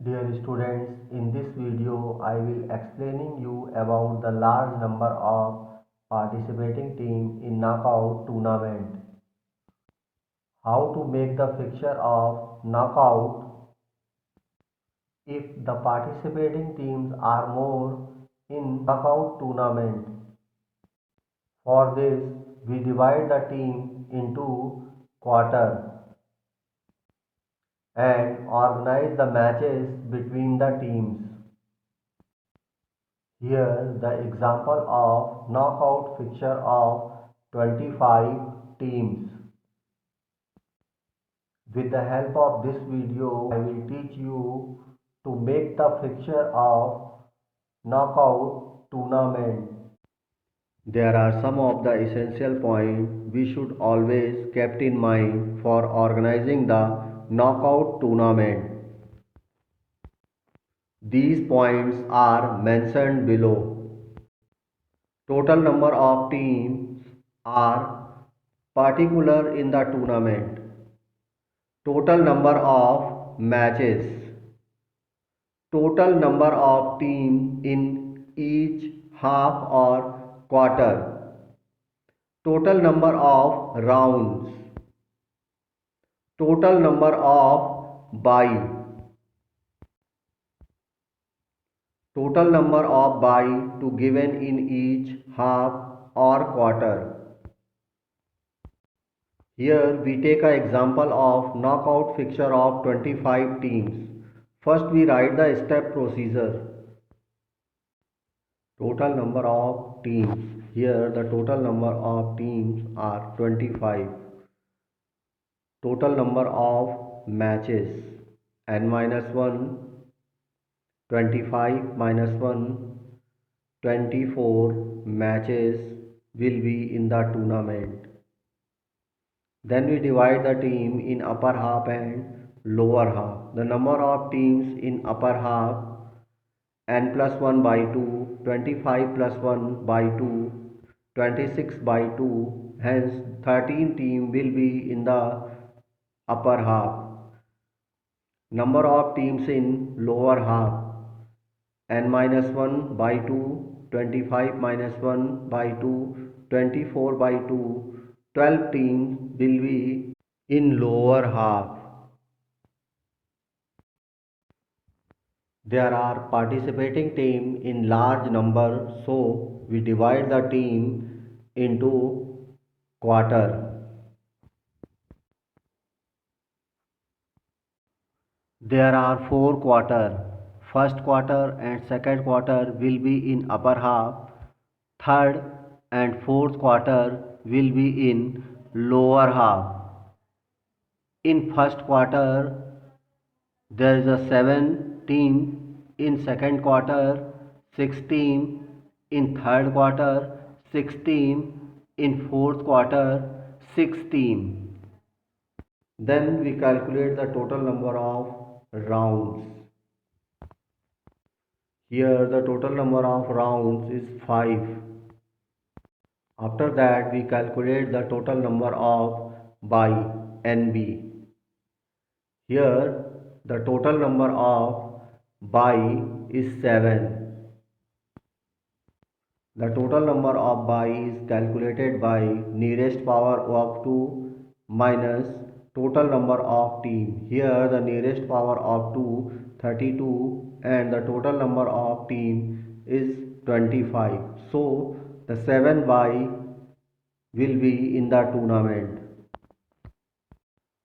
Dear students, in this video I will explaining you about the large number of participating team in knockout tournament. How to make the fixture of knockout if the participating teams are more in knockout tournament. For this, we divide the team into quarter and organize the matches between the teams. Here the example of knockout fixture of 25 teams. With the help of this video, I will teach you to make the fixture of knockout tournament. There are some of the essential points we should always kept in mind for organizing the knockout tournament. These points are mentioned below. Total number of teams are particular in the tournament. Total number of matches. Total number of teams in each half or quarter. Total number of rounds. Total number of bye. Total number of bye to given in each half or quarter. Here we take an example of knockout fixture of 25 teams. First we write the step procedure. Total number of teams. Here the total number of teams are 25. Total number of matches n-1, 25 minus 1, 24 matches will be in the tournament. Then we divide the team in upper half and lower half. The number of teams in upper half n plus 1 by 2, 25 plus 1 by 2, 26 by 2. Hence 13 team will be in the upper half. Number of teams in lower half n minus 1 by 2, 25 minus 1 by 2, 24 by 2. 12 teams will be in lower half. There are participating team in large number, so we divide the team into quarter. There are 4 quarters. First quarter and second quarter will be in upper half. Third and fourth quarter will be in lower half. In first quarter, there is a 7 team. In second quarter, 6 team. In third quarter, 6 team. In fourth quarter, 6 team. Then we calculate the total number of rounds. Here the total number of rounds is 5. After that we calculate the total number of bye NB. Here the total number of bye is 7. The total number of bye is calculated by nearest power of 2 minus total number of team. Here the nearest power of 2 32 and the total number of team is 25. So the 7 bye will be in the tournament.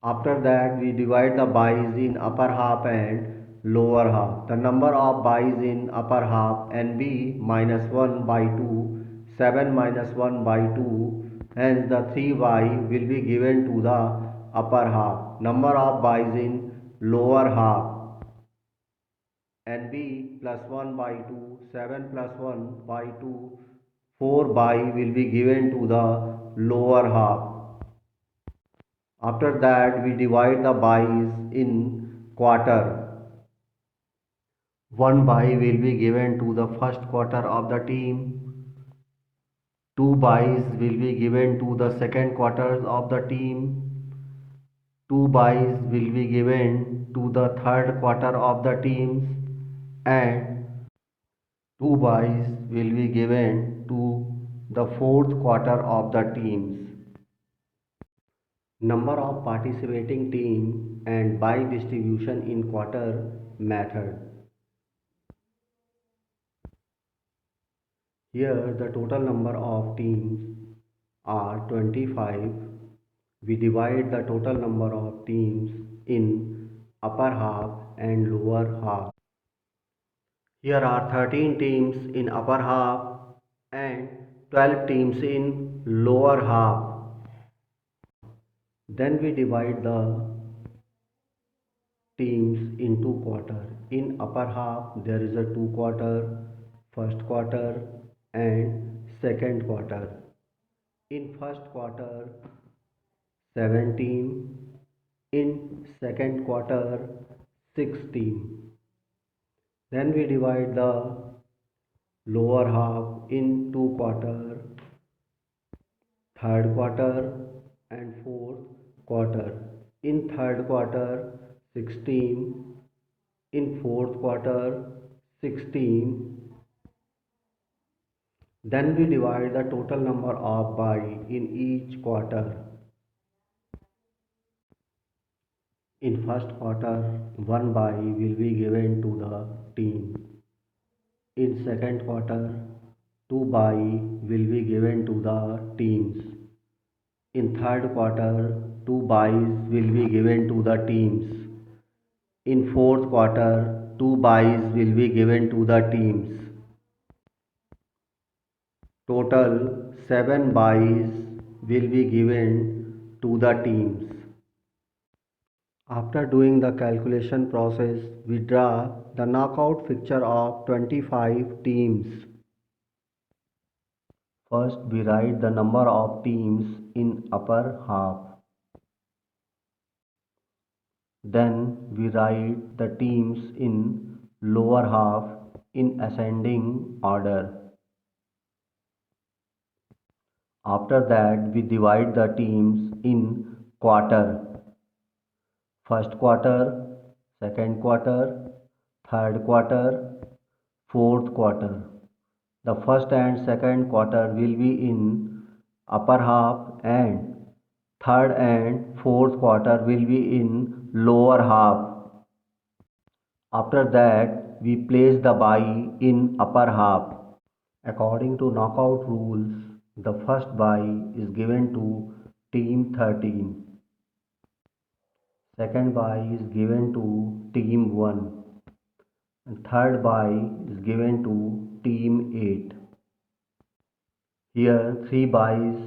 After that we divide the byes in upper half and lower half. The number of byes in upper half NB minus 1 by 2, 7 minus 1 by 2. Hence the 3 by will be given to the upper half. Number of byes in lower half NB plus 1 by 2, 7 plus 1 by 2. 4 by will be given to the lower half. After that we divide the byes in quarter. 1 bye will be given to the first quarter of the team. 2 byes will be given to the second quarters of the team. 2 byes will be given to the third quarter of the teams and 2 byes will be given to the fourth quarter of the teams. Number of participating team and bye distribution in quarter method. Here the total number of teams are 25. We divide the total number of teams in upper half and lower half. Here are 13 teams in upper half and 12 teams in lower half. Then we divide the teams into quarter. In upper half there is a 2 quarter, first quarter and second quarter. In first quarter 17, in second quarter 16. Then we divide the lower half in 2 quarter, third quarter and fourth quarter. In third quarter 16, in fourth quarter 16. Then we divide the total number of bye in each quarter. In first quarter, 1 bye will be given to the team. In second quarter, 2 bye will be given to the teams. In third quarter, 2 byes will be given to the teams. In fourth quarter, 2 byes will be given to the teams. Total 7 byes will be given to the teams. After doing the calculation process, we draw the knockout fixture of 25 teams. First, we write the number of teams in upper half. Then, we write the teams in lower half in ascending order. After that, we divide the teams in quarter. First quarter, second quarter, third quarter, fourth quarter. The first and second quarter will be in upper half and third and fourth quarter will be in lower half. After that, we place the bye in upper half. According to knockout rules, the first bye is given to team 13. Second bye is given to team 1 and third bye is given to team 8. Here 3 byes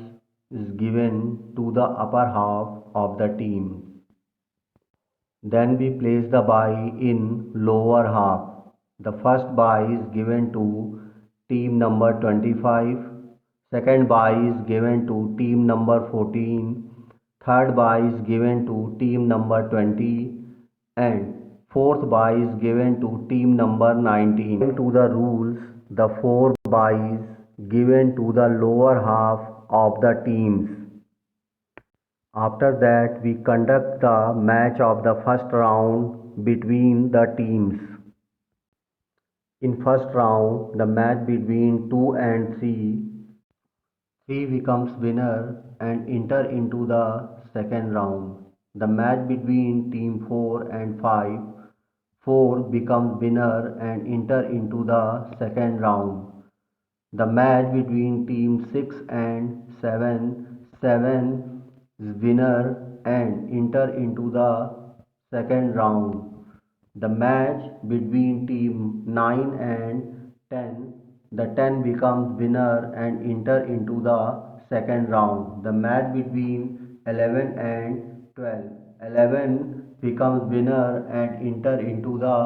is given to the upper half of the team. Then we place the bye in lower half. The first bye is given to team number 25. Second bye is given to team number 14. Third bye is given to team number 20 and fourth bye is given to team number 19. According to the rules, the 4 byes given to the lower half of the teams. After that, we conduct the match of the first round between the teams. In first round, the match between 2 and 3. 3 becomes winner and enter into the second round. The match between team 4 and 5. 4 becomes winner and enter into the second round. The match between team 6 and 7. 7 is winner and enter into the second round. The match between team 9 and 10. The 10 becomes winner and enter into the second round. The match between 11 and 12. 11 becomes winner and enter into the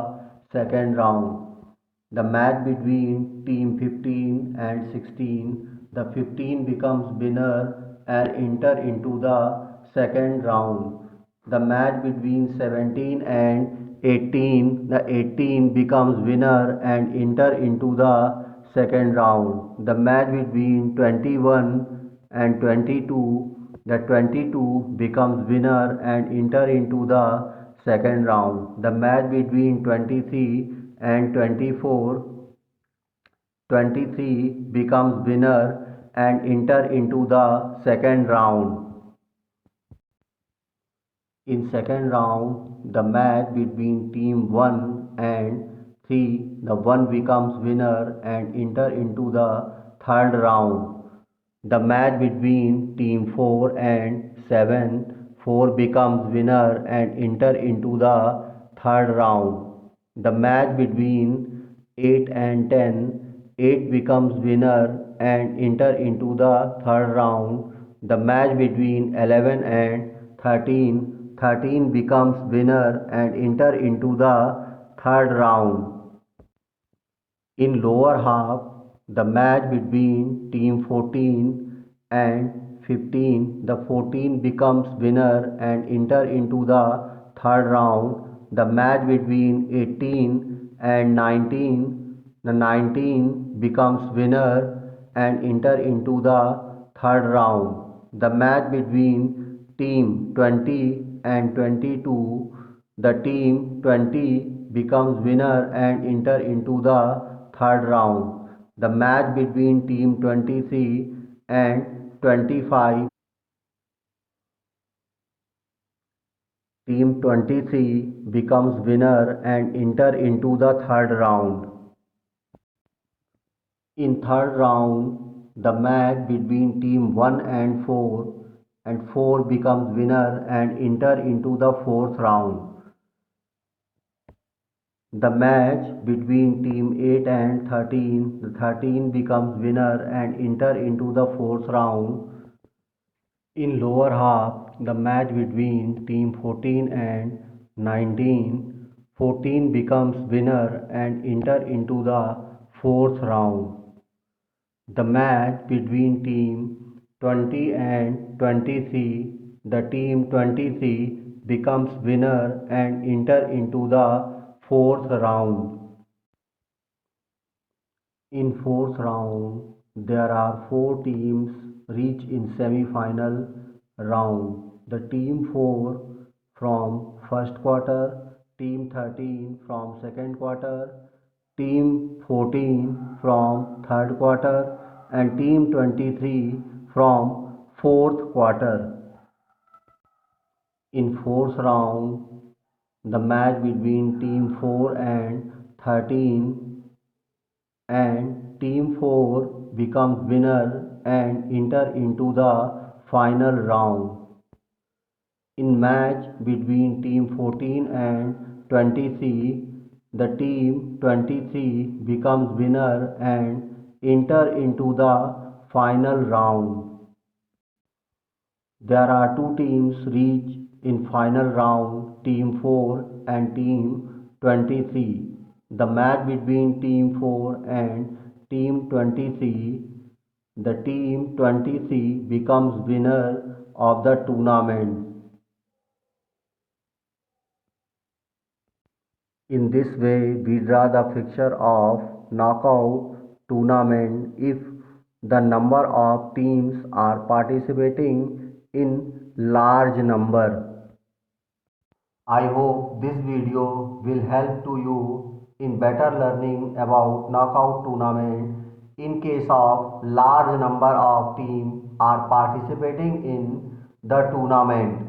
second round. The match between team 15 and 16. The 15 becomes winner and enter into the second round. The match between 17 and 18. The 18 becomes winner and enter into the second round. The match between 21 and 22. The 22 becomes winner and enter into the second round. The match between 23 and 24, 23 becomes winner and enter into the second round. In second round, the match between team 1 and 3, the 1 becomes winner and enter into the third round. The match between team 4 and 7, 4 becomes winner and enter into the third round. The match between 8 and 10, 8 becomes winner and enter into the third round. The match between 11 and 13, 13 becomes winner and enter into the third round. In lower half, the match between team 14 and 15, the 14 becomes winner and enter into the third round. The match between 18 and 19, the 19 becomes winner and enter into the third round. The match between team 20 and 22, the team 20 becomes winner and enter into the third round. The match between team 23 and 25, team 23 becomes winner and enter into the third round. In third round, the match between team 1 and 4 becomes winner and enter into the fourth round. The match between team 8 and 13, the 13 becomes winner and enter into the fourth round. In lower half, the match between team 14 and 19, 14 becomes winner and enter into the fourth round. The match between team 20 and 23, the team 23 becomes winner and enter into the fourth round. In fourth round, there are 4 teams reach in semi-final round. The team 4 from first quarter, team 13 from second quarter, team 14 from third quarter, and team 23 from fourth quarter. In fourth round, the match between team 4 and 13 and team 4 becomes winner and enter into the final round. In match between team 14 and 23, the team 23 becomes winner and enter into the final round. There are 2 teams reach in final round, team 4 and team 23. The match between team 4 and team 23, the team 23 becomes winner of the tournament. In this way, we draw the picture of knockout tournament if the number of teams are participating in large number. I hope this video will help to you in better learning about knockout tournament in case of large number of teams are participating in the tournament.